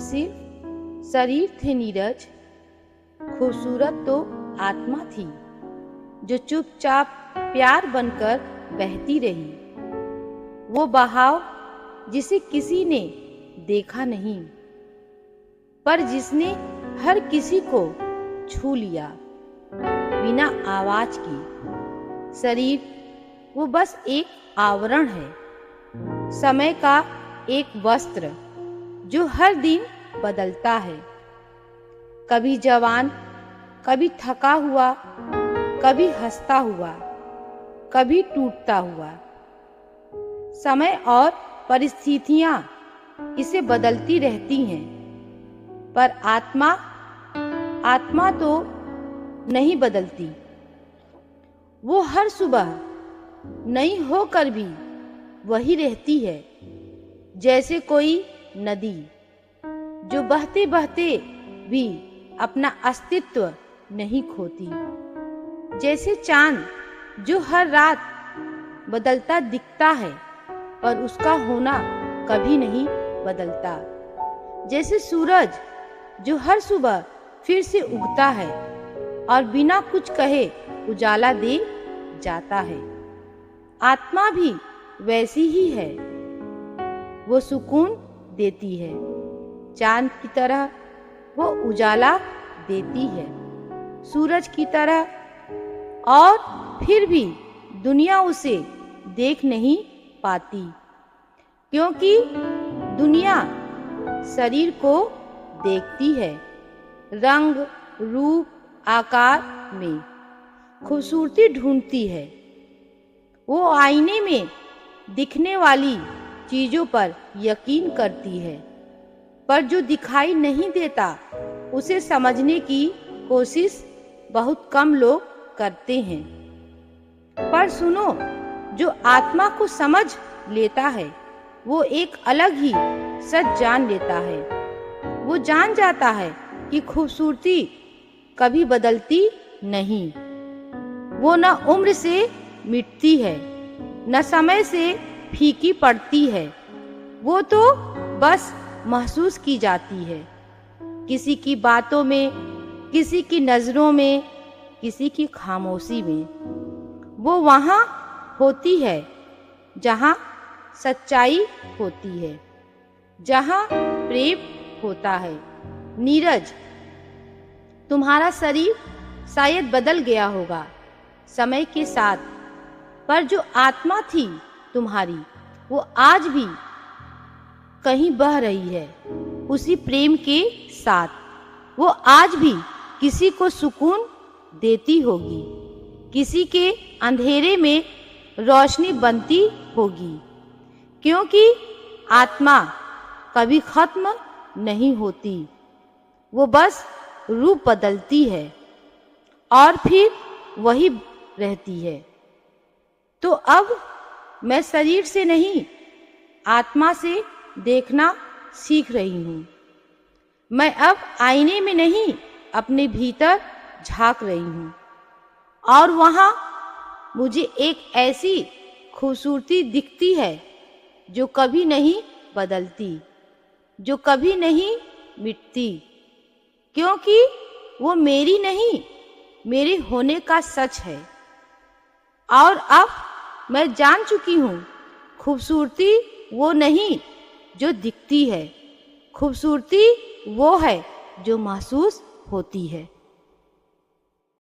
सिर्फ शरीर थे नीरज, खूबसूरत तो आत्मा थी जो चुपचाप प्यार बनकर बहती रही। वो बहाव जिसे किसी ने देखा नहीं, पर जिसने हर किसी को छू लिया बिना आवाज के। शरीर वो बस एक आवरण है, समय का एक वस्त्र जो हर दिन बदलता है, कभी जवान, कभी थका हुआ, कभी हंसता हुआ, कभी टूटता हुआ। समय और परिस्थितियां इसे बदलती रहती हैं, पर आत्मा तो नहीं बदलती। वो हर सुबह नई होकर भी वही रहती है, जैसे कोई नदी जो बहते बहते भी अपना अस्तित्व नहीं खोती, जैसे चांद जो हर रात बदलता दिखता है पर उसका होना कभी नहीं बदलता, जैसे सूरज जो हर सुबह फिर से उगता है और बिना कुछ कहे उजाला दे जाता है। आत्मा भी वैसी ही है, वो सुकून देती है, चांद की तरह वो उजाला देती है, सूरज की तरह, और फिर भी दुनिया उसे देख नहीं पाती, क्योंकि दुनिया शरीर को देखती है, रंग रूप आकार में खूबसूरती ढूंढती है। वो आईने में दिखने वाली चीजों पर यकीन करती है, पर जो दिखाई नहीं देता उसे समझने की कोशिश बहुत कम लोग करते हैं। पर सुनो, जो आत्मा को समझ लेता है वो एक अलग ही सच जान लेता है। वो जान जाता है कि खूबसूरती कभी बदलती नहीं, वो न उम्र से मिटती है, न समय से फीकी पड़ती है, वो तो बस महसूस की जाती है, किसी की बातों में, किसी की नजरों में, किसी की खामोशी में। वो वहाँ होती है जहाँ सच्चाई होती है, जहाँ प्रेम होता है। नीरज, तुम्हारा शरीर शायद बदल गया होगा समय के साथ, पर जो आत्मा थी तुम्हारी वो आज भी कहीं बह रही है उसी प्रेम के साथ। वो आज भी किसी को सुकून देती होगी, किसी के अंधेरे में रोशनी बनती होगी, क्योंकि आत्मा कभी खत्म नहीं होती, वो बस रूप बदलती है और फिर वही रहती है। तो अब मैं शरीर से नहीं, आत्मा से देखना सीख रही हूँ। मैं अब आईने में नहीं, अपने भीतर झांक रही हूँ, और वहाँ मुझे एक ऐसी खूबसूरती दिखती है जो कभी नहीं बदलती, जो कभी नहीं मिटती, क्योंकि वो मेरी नहीं, मेरे होने का सच है। और अब मैं जान चुकी हूँ, खूबसूरती वो नहीं जो दिखती है, खूबसूरती वो है जो महसूस होती है।